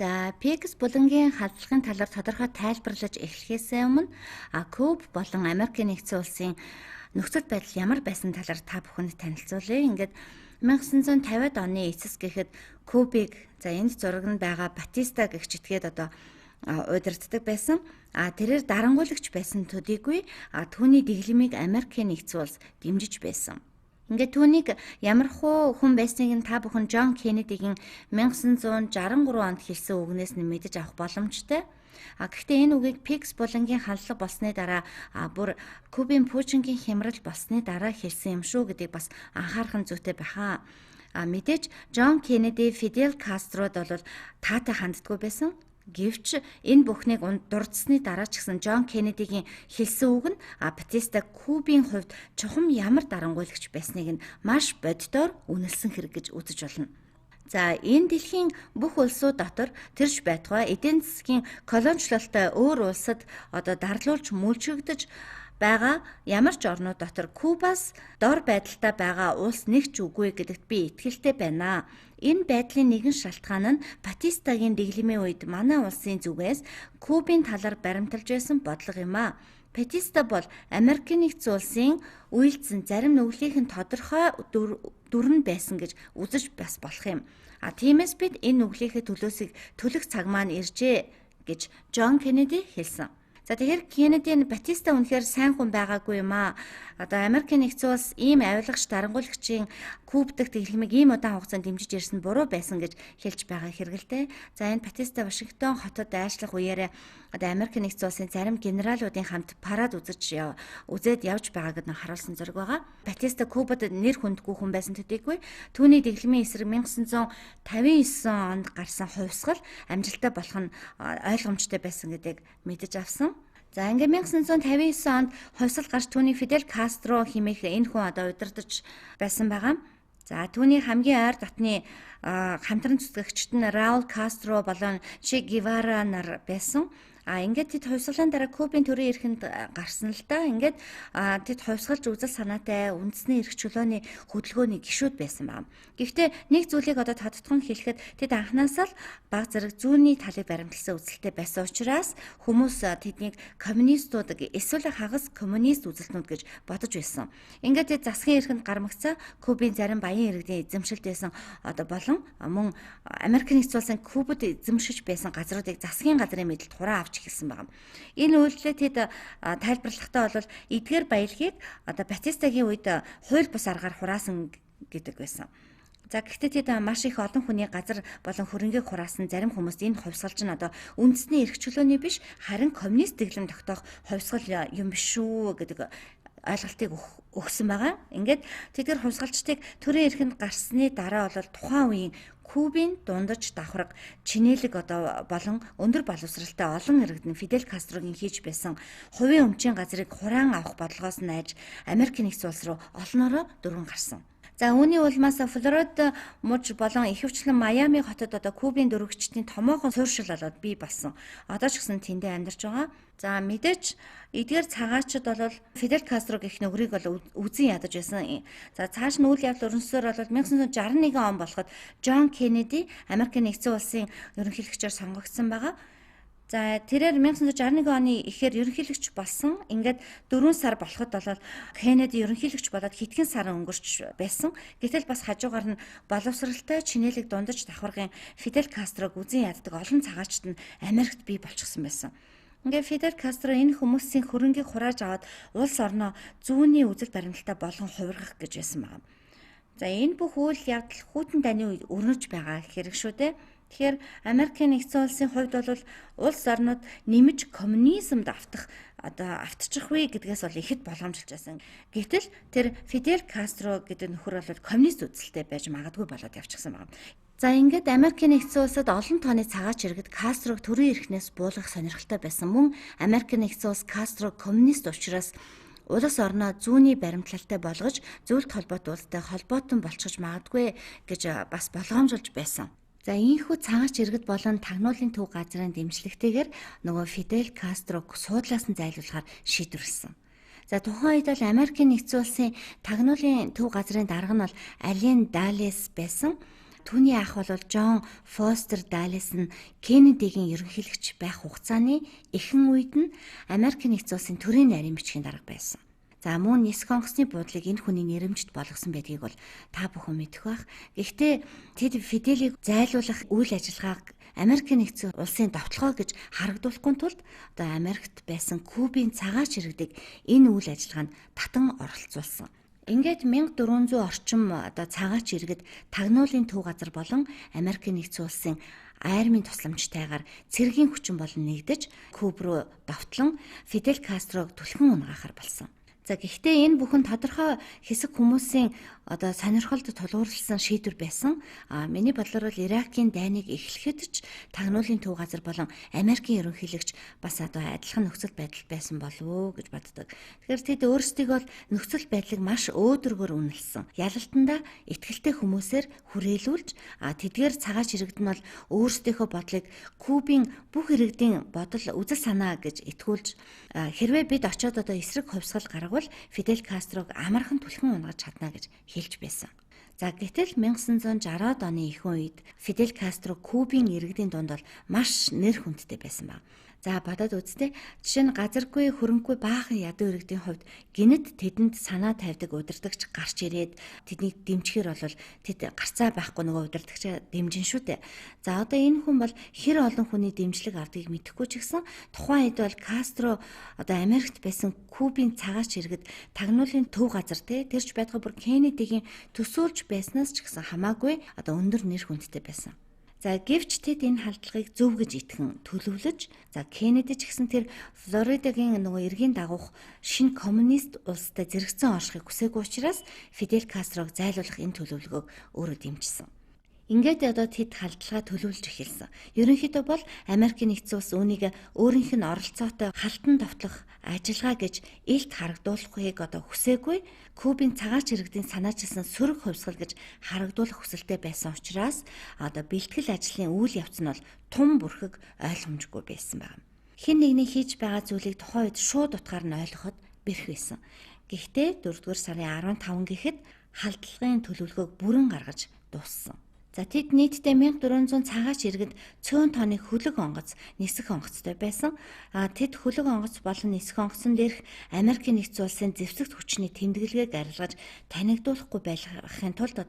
За, PEGS булангийн халдлагын талаар тодорхой тайлбарлаж эхлэхээс өмнө Куб болон Америкийн нэгдсэн улсын нөхцөл байдал ямар байсан талаар та бүхэнд танилцуулъя. Ингээд 1950-ад оны эцэс гэхэд Кубыг энд зураг нь байгаа Батиста гэх читгээд удирддаг байсан. Тэрээр дарангуйлагч байсан төдийгүй түүний дэглэмийг Америкийн нэгдсэн улс дэмжиж байсан. Ингээд түүнийг ямар хүн байсныг нь та бүхэн Джон Кеннедигийн 1963 онд хэлсэн үгнээс нь мэдэж авах боломжтой. Гэхдээ энэ үгийг PEGS булангийн халдлага болсны дараа бүр Кубын Пучингийн хямрал болсны дараа хэлсэн юм шүү гэдгийг бас анхаарах нь зүйтэй байхаа. Мэдээж Джон Кеннеди Фидель Кастрод бол таатай ханддаггүй байсан. Гэвч энэ бүхнийг дурдсны дараа ч гэсэн Джон Кеннедигийн хэлсэн үг нь Батиста Кубын хувьд чухам ямар дарангуйлагч байсныг нь маш боддоор үнэлсэн хэрэг гэж үзэж болно. За, энэ дэлхийн бүх улсууд дотор тэрж байтугай эдийн засгийн колоничлолтой өөр улсад дарлуулж мүлжигдэж байгаа ямар ч орнууд дотор Кубаас дор байдалтай байгаа улс нэг ч үгүй гэдэгт би итгэлтэй байна. Энэ байдлын нэгэн шалтгаан нь Батистагийн дэглэмийн үед манай улсын зүгээс Кубын талаар баримталж байсан бодлого юм а. Батиста бол Америкийн нэгдсэн улсын үйлдсэн зарим нүглийнх нь тодорхой дүрэн байсан гэж үзэж бас болох юм. Тиймээс бид энэ нүглийнхээ төлөөсийг төлөх цаг маань иржээ гэж Джон Кеннеди хэлсэн. За, тэгэхээр Кеннеди Батиста үнэхээр сайн хүн байгаагүй юм а. Америкийн нэгдсэн улс ийм авилгач дарангуйлагчийн Куб дахь дэглэмийг ийм удаан хугацаанд дэмжиж ирсэн буруу байсан гэж хэлж байгаа хэргэлтэй. За, энэ Батиста Вашингтон хотод ажиллах үеэрээ Америкийн нэгдсэн улсын зарим генералуудын хамт парад үзээд явж байгааг нь харуулсан зэрэг байгаа. Батиста Кубад нэр хүндгүй хүн байсан төдийгүй түүний дэглэмийн эсрэг 1959 онд гарсан хувьсгал амжилттай болох нь ойлгомжтой байсан гэдгийг мэдэж авсан. За, ингээд 1959 онд хувьсгал гарч түүний Фидель Кастро хэмээх энэ хүн удирдах байсан байгаа. За, түүний хамгийн ойр дотны хамтран зүтгэгчд нь Раул Кастро болон Че Гевара нар байсан. Ингээд тэд хувьсгалын дараа Кубын төрийн эрхэнд гарсан л да. Ингээд тэд хувьсгалж үзэл санаатай үндэсний эрх чөлөөний хөдөлгөөний гишүүд байсан байна. Гэхдээ нэг зүйлийг тодтогон хэлэхэд тэд анхнаасаа л баг зэрэг зүүнний талыг баримтлсан үзэлтэй байсан учраас хүмүүс тэднийг коммунистууд эсвэл хагас коммунист үзэлтнүүд гэж бодож байсан. Ингээд тэд засгийн эрхэнд гармагцаа Кубын зарим баян иргэдийн эзэмшилд байсан болон мөн Америкийн нэгдсэн улсын Кубад эзэмшиж байсан газруудыг засгийн газрын мэдэлд хураа авч эхэлсэн байна. Энэ үйлдэлээ тэд тайлбарлахдаа бол эдгээр баялагийг Батистагийн үед хууль бус аргаар хураасан гэдэг байсан. За, гэхдээ тэд маш их олон хүний газар болон хөрөнгийг хураасан зарим хүмүүст энэ хувьсгалч нь үндэсний эрх чөлөөний биш харин коммунист дэглэм тогтоох хувьсгал юм биш шүү гэдэг ойлголтыг өгсөн байгаа. Ингээд тэдгээр хувьсгалчдыг төрийн эрхэнд гарсны дараа бол тухайн үеийн Кубын дундаж давхраг чинээлэг болон өндөр боловсралтай олон иргэдэн Фидель Кастрогийн хийж байсан хувийн өмчийн газрыг хураан авах бодлогоос нь айж Америкийн нэгдсэн улс руу олноороо дөрвөн гарсан. За, үүний улмаас Флорида муж болон ихэвчлэн Майами хотод Кубын дөрвөгчдийн томоохон суурьшил болоод бий болсон. Одоо ч гэсэн тэндээ амьдарч байгаа. За, мэдээж эдгээр цагаачд бол Фидель Кастро гэх нөхрийг үзэн ядаж байсан. За, цааш нь үйл явдал өрнөсөөр бол 1961 он болоход Джон Кеннеди Америкийн нэгдсэн улсын ерөнхийлөгчөөр сонгогдсон байгаа. За, тэрээр 1961 оны ихээр ерөнхийлөгч болсон. Ингээд 4 сар болоход бол Кеннеди ерөнхийлөгч болоод хэдхэн сар өнгөрч байсан. Гэтэл бас хажуугаар нь боловсралтай чинээлэг дундаж давхаргын Фидель Кастрог үзэн яддаг олон цагаачд нь Америкт бий болчихсон байсан. Ингээд Фидель Кастро энэ хүмүүсийн хөрөнгийг хурааж аваад улс орноо зүүнний үзэл баримталтай болгон хувиргах гэж байсан байна. За, энэ бүх үйл явдал хүйтэн дайны үед өрнөж байгаа хэрэг шүү дээ. Тэгэхээр Америкийн нэгдсэн улсын хувьд бол улс орнууд нэмж коммунизмд автчих вэ гэдгээс бол ихэд боломжилж байсан. Гэтэл тэр Фидель Кастро гэдэг нөхөр бол коммунист үзэлтэй байж магадгүй болоод явчихсан байна. За, ингээд Америкийн нэгдсэн улсад олон тооны цагаач иргэд Кастрог төрийн эрхнээс буулгах сонирхолтой байсан. Мөн Америкийн нэгдсэн улс Кастро коммунист учраас улс орноо зүүнний баримтлалтай болгож зөвлөлт холбоот улстай холбоотон болчихж магадгүй гэж бас болгоомжуулж байсан. За, ийхүү цагаач иргэд болон тагнуулын төв газрын дэмжлэгтэйгээр нөгөө Фидель Кастрог суудлаас нь зайлуулахаар шийдвэрлсэн. За, тухайн үед бол Америкийн нэгдсэн улсын тагнуулын төв газрын дарга нь бол Ален Далес байсан. Түүний ах бол Джон Фостер Даллес нь Кеннедигийн ерөнхийлөгч байх хугацааны ихэнх үед нь Америкийн нэгдсэн улсын төрийн нарийн бичгийн дарга байсан. За мөн нисэх онгоцны буудлыг энэ хүний нэрэмжит болгосон байдгийг бол та бүхэн мэдэх бах. Гэхдээ тэд Фиделийг зайлуулах үйл ажиллагааг Америкийн нэгдсэн улсын довтлогоо гэж харагдуулахгүй тулд Америкт байсан Кубын цагаан чирэгдийг энэ үйл ажиллагаанд татан оролцуулсан. Ингээд 1400 орчим цагаач иргэд тагнуулын төв газар болон Америкийн нэгдсэн улсын армийн тусламжтайгаар цэргийн хүчин болон нэгдэж Куб руу довтлон Фидель Кастрог түлхэн унгаахаар болсон. За гэхдээ энэ бүхэн тодорхой хэсэг хүмүүсийн сонирхолд тулгуурласан шийдвэр байсан. Миний бодлоор бол Иракийн дайныг эхлэхэд ч тагнуулын төв газар болон Америкийн ерөнхийлөгч бас адилхан нөхцөл байдал байсан болов уу гэж боддог. Тэгэхээр тэд өөрсдийгөө нөхцөл байдлыг маш өөдрөгөөр үнэлсэн. Ялалтандаа ихтгэлтэй хүмүүсээр хүрээлүүлж тэдгээр цагаач иргэд нь бол өөрсдийнхөө бодлыг Кубын бүх иргэдийн бодол үзэл санаа гэж итгүүлж хэрвээ бид очиод эсрэг хувьсгал гаргавал Фидель Кастрог амархан түлхэн унгаж чадна гэж хэлж байсан. За гэтэл 1960-ад оны ихэнх үед Фидель Кастро Кубын иргэдийн дунд бол маш нэр хүндтэй байсан баг. За бодоод үзтээ жишээ нь газаргүй хөрөнгөгүй баахан ядуу иргэдийн хувьд гинэд тэдэнд санаа тавьдаг удирдагч гарч ирээд тэднийг дэмжихээр бол тэд гарцаа байхгүй нөгөө удирдагчаа дэмжин шүү дээ. За энэ хүн бол хэр олон хүний дэмжлэг авдгийг мэдэхгүй ч гэсэн тухайн үед бол Кастро Америкт байсан Кубын цагаач иргэд тагнуулын төв газар тэрч байтугай бүр Кеннедигийн төсөөлж байснаас ч гэсэн хамаагүй өндөр нэр хүндтэй байсан. За гэвч тэд энэ халдлагыг зөв гэж итгэн төлөвлөж Кеннеди ч гэсэн тэр Флоридагийн нөгөө эргийн дагуух шинэ коммунист улстай зэрэгцэн оршихыг хүсээгүй учраас Фидель Кастрог зайлуулах энэ төлөвлөгөөг өөрөө дэмжсэн. Ингээд тэд халдлагаа төлөвлөж эхэлсэн. Ерөнхийдөө бол Америкийн нэгдсэн улс үүнийг өөрийнх нь оролцоотой халтан довтлох ажиллагаа гэж илт харагдуулахыг хүсээгүй. Кубын цагаач иргэдийн санаачилсан сөрөг хувьсгал гэж харагдуулах хүсэлтэй байсан учраас бэлтгэл ажлын үйл явц нь бол тун бүрхэг ойлгомжгүй байсан байна. Хэн нэгний хийж байгаа зүйлийг тухайн үед шууд утгаар нь ойлгоход бэрх байсан. Гэхдээ 4-р сарын 15 гэхэд халдлагын төлөвлөгөөг бүрэн гаргаж дууссан. За тэд нийтдээ 1400 цагаач иргэд цөөн тооны хөлөг онгоц нисэх онгоцтой байсан. Тэд хөлөг онгоц болон нисэх онгоцон дээрх Америкийн нэгдсэн улсын зэвсэгт хүчний тэмдэглэгийг арилгаж танигдуулахгүй байхын тулд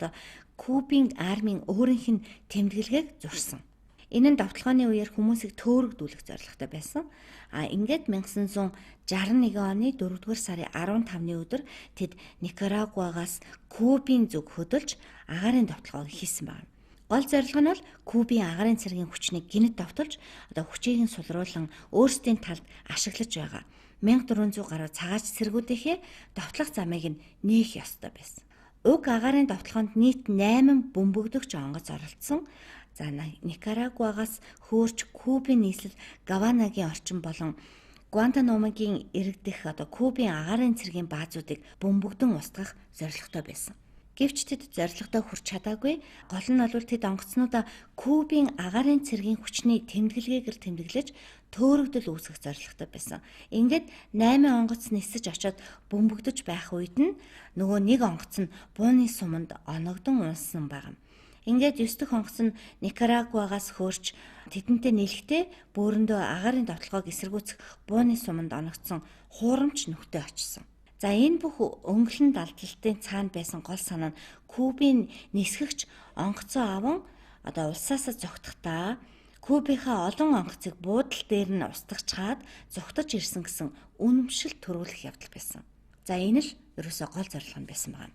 Кубын армийн өөрийнх нь тэмдэглэгийг зурсан. Энэ нь довтлооны үеэр хүмүүсийг төөрөгдүүлэх зорилготой байсан. Ингээд 1961 оны 4-р сарын 15-ны өдөр тэд Никарагуагаас Кубын зүг хөдөлж агаарын довтлогоо хийсэн байна. Гол зорилго нь бол Кубын агаарын цэргийн хүчнийг гинэд довтолж хүчийг нь сулруулан өөрсдийн талд ашиглаж байгаа 1400 гаруй цагаач цэргүүдийнхээ довтлох замыг нь нээх ёстой байсан. Уг агаарын довтлогоонд нийт 8 бөмбөгдөгч онгоц оролцсон. За Никарагуагаас хөөрч Кубын нийслэл Гаванагийн орчин болон Гуантанамогийн иргэдэх Кубын агаарын цэргийн баазуудыг бөмбөгдөн устгах зорилготой байсан. Гэвч тэд зорилгодоо хүрч чадаагүй. Гол нь бол тэд онгоцнуудаа Кубын агаарын цэргийн хүчний тэмдэглэгээр тэмдэглэж төөрөгдөл үүсгэх зорилготой байсан. Ингээд 8 онгоц нисэж очоод бөмбөгдөж байх үед нь нөгөө нэг онгоц нь бууны суманд оногдон унсан байна. Ингээд 9 дахь онгоц нь Никарагуагаас хөөрч тэдэнтэй нийлэхдээ бөөрөндөө агаарын довтлогоог эсэргүүцэх бууны суманд оногдсон хуурамч нүхтэй очсон. За энэ бүх өнгөлн далдлалтын цаана байсан гол санаа нь Кубын нисгэгч онгоцоо аван улсаас зогтохдоо Кубийнхаа олон онгоцыг буудал дээр нь устгачаад зогтож ирсэн гэсэн үнэмшил төрүүлэх явдал байсан. За энэ л ерөөсөө гол зорилго нь байсан байна.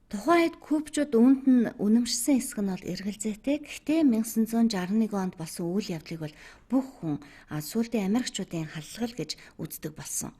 Тухайн үед кубчууд үүнд нь үнэмшсэн хэсэг нь бол эргэлзээтэй. Гэхдээ 1961 онд болсон үйл явдлыг бол бүх хүн сүүлдээ Америкчуудын халдлагал гэж үздэг болсон.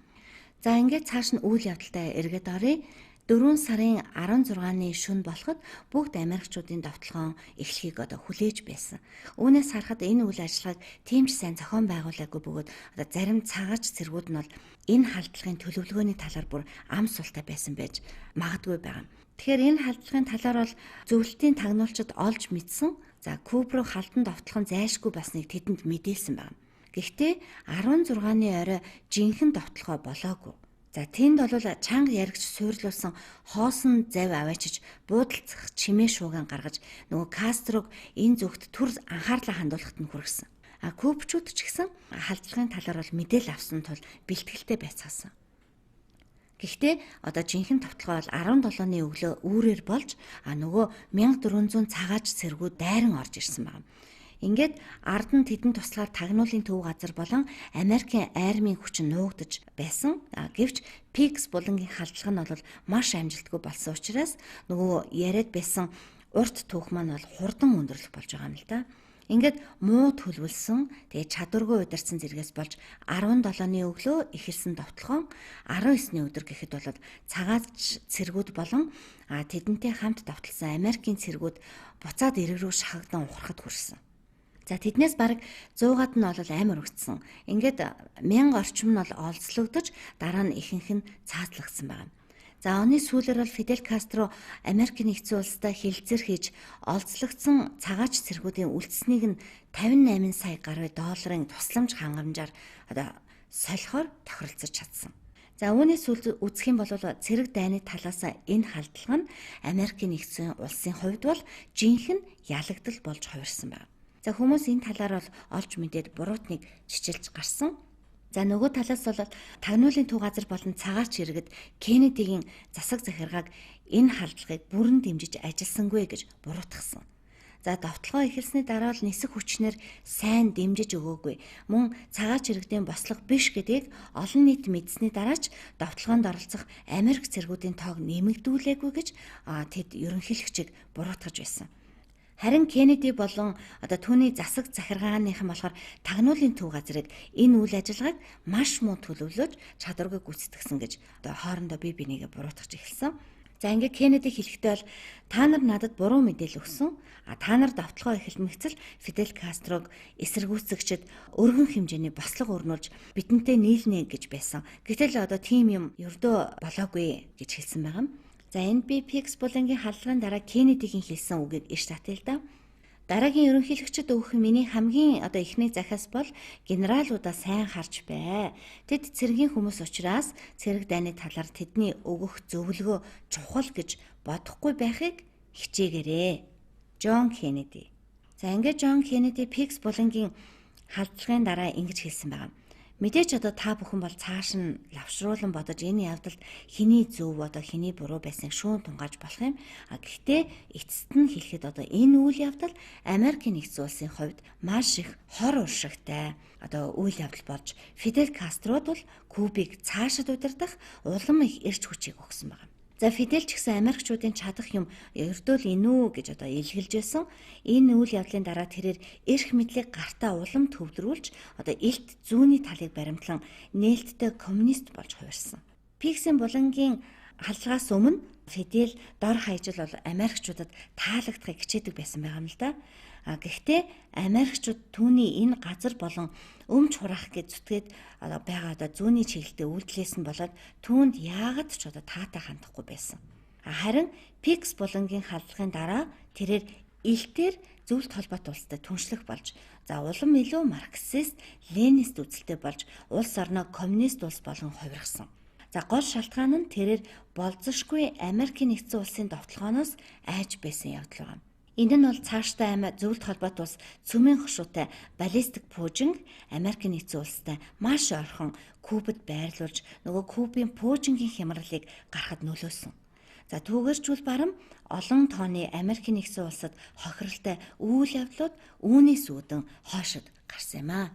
За ингээд цааш нь үйл явдалтай эргээд оръё. 4 сарын 16-ны шөнө болоход бүгд Америкчуудын довтлогоон эхлэхийг хүлээж байсан. Үүнээс харахад энэ үйл ажиллагааг тийм ч сайн зохион байгуулаагүй бөгөөд зарим цагаач цэргүүд нь бол энэ халдлагын төлөвлөгөөний талаар бүр ам султай байсан байж магадгүй байна. Тэгэхээр энэ халдлагын талаар бол зөвлөлтийн тагнуулчид олж мэдсэн. За Куб руу халдан довтлох нь зайлшгүй басныг тэдэнд мэдээлсэн байна. Гэхдээ 16-ны орой жинхэнэ довтлохоо болоогүй. За тэнд бол чанга яригч суйрлуулсан хоосон завь аваачиж буудалцах чимээ шууган гаргаж нөгөө Кастрог энэ зүгт түр анхаарлаа хандуулахад нь хүргэсэн. Кубчууд ч гэсэн халдлагын талаар бол мэдээлэл авсан тул бэлтгэлтэй байцаасан. Гэхдээ одоо жинхэнэ тавталгаа бол 17-ны өглөө үүрээр болж нөгөө 1400 цагаач цэргүүд дайран орж ирсэн байна. Ингээд ард нь тэдэн туслахаар тагнуулын төв газар болон Америкийн армийн хүч нуугдж байсан. Гэвч Пикс булангийн халдлага нь бол маш амжилтгүй болсон учраас нөгөө яриад байсан урт түүх маань бол хурдан өндөрлөх болж байгаа юм л да. Ингээд муу төлөвлөсөн, тэгээ чадваргүй ударсан зэрэгээс болж 17-ны өглөө эхэлсэн довтлогоо 19-ний өдөр гэхэд бол цагаач цэргүүд болон тэдэнтэй хамт довтлсон Америкийн цэргүүд буцаад ирэг рүү шахагдан ухрахад хүрсэн. За тэднээс бараг 100-аад нь бол амар өгцсөн. Ингээд 1000 орчим нь бол олзлогдож дараа нь ихэнх нь цаатлагдсан байна. За оны сүүлээр бол Фидель Кастро Америкийн нэгдсэн улстай хэлэлцээр хийж олзлогдсон цагаач цэргүүдийн үлдсэнийг нь 58 сая гаруй долларын тусламж хангамжаар одоо солихоор тохиролцож чадсан. За үүний сүүлд үзэх юм бол цэрэг дайны талаас энэ халдлага нь Америкийн нэгдсэн улсын хувьд бол жинхэнэ ялагдал болж хувирсан байна. За хүмүүс энэ талаар бол олж мэдээд буруутныг чичилж гарсан. За нөгөө талаас бол тагнуулын төв газар болон цагаач иргэд Кеннедигийн засаг захиргааг энэ халдлагыг бүрэн дэмжиж ажилласангүй гэж буруутгасан. За довтлогоо эхэлсний дараа л нисэх хүчнэр сайн дэмжиж өгөөгүй. Мөн цагаач иргэдийн бослого биш гэдгийг олон нийт мэдсэний дараач довтлогоонд оролцох Америк цэргүүдийн тоог нэмэгдүүлээгүй гэж тэд ерөнхийлөгчийг буруутгаж байсан. Харин Кеннеди болон түүний засаг захиргааныхан болохоор тагнуулын төв газрыг энэ үйл ажиллагааг маш муу төлөвлөж чадваргүй гүйцэтгсэн гэж хоорондоо бие бинийгээ буруутгаж эхэлсэн. За ингээд Кеннеди хэлэхдээ бол та нар надад буруу мэдээлэл өгсөн. Та нар довтлогоо эхэлмэгцэл Фидель Кастрог эсэргүүцэгчд өргөн хэмжээний бослого өрнүүлж бидэнтэй нийлнэ гэж байсан. Гэтэл тийм юм ердөө болоогүй гэж хэлсэн байгаа юм. За энэ би Пикс булангийн халдлагын дараа Кеннедигийн хэлсэн үгийг иш татъя л да. Дараагийн ерөнхийлөгчд өгөх миний хамгийн эхний захиас бол генералуудаа сайн харж бай. Тэд цэргийн хүмүүс учраас цэрэг дайны талаар тэдний өгөх зөвлөгөө чухал гэж бодохгүй байхыг хичээгээрэй. Джон Кеннеди. За ингээд Джон Кеннеди Пикс булангийн халдлагын дараа ингэж хэлсэн байна. Мэдээч та бүхэн бол цааш нь лавшруулан бодож энэ явдалд хэний зөв хэний буруу байсныг шүүн тунгааж болох юм. Гэхдээ эцэст нь хэлэхэд энэ үйл явдал Америкийн нэгдсэн улсын хувьд маш их хор уршигтай үйл явдал болж Фидель Кастрод бол Кубыг цаашид удирдах улам их эрч хүчийг өгсөн байна. За Фидель ч гэсэн Америкчуудын чадах юм ердөөл инүү гэж илгэлж байсан. Энэ үйл явдлын дараа тэрээр эрх мэдлийг гартаа улам төвлөрүүлж илт зүүнний талыг баримтлан нээлттэй коммунист болж хувирсан. Пиксийн булангийн халдлагаас өмнө Фидель дор хаяжл бол Америкчуудад таалагдахыг хичээдэг байсан байгаа юм л да. Гэхдээ Америкчууд түүний энэ газар болон өмч хураах гэж зүтгээд байгаа зүүнний чиглэлтэй үйлдэлээс нь болоод түүнд яагаад ч таатай хандахгүй байсан. Харин Пикс булангийн халдлагын дараа тэрээр илтээр зөвлөлт холбоот улстай түншлэх болж улам илүү марксист, ленинист үзэлтэй болж улс орноо коммунист улс болон хувирсан. Гол шалтгаан нь тэрээр болзошгүй Америкийн нэгдсэн улсын довтлогооноос айж байсан явдал байна. Энд нь бол цаашдаа зөвлөлт холбоот улс цөмийн хошуутай баллистик пуужинг Америкийн нэгдсэн улстай маш ойрхон Кубад байрлуулж Кубын пуужингийн хямралыг гаргахад нөлөөсөн. Түүгээрчүүл барам олон тооны Америкийн нэгдсэн улсад хохиролтой үйл явдлууд үүнээс үүдэн хойшид гарсан юм аа.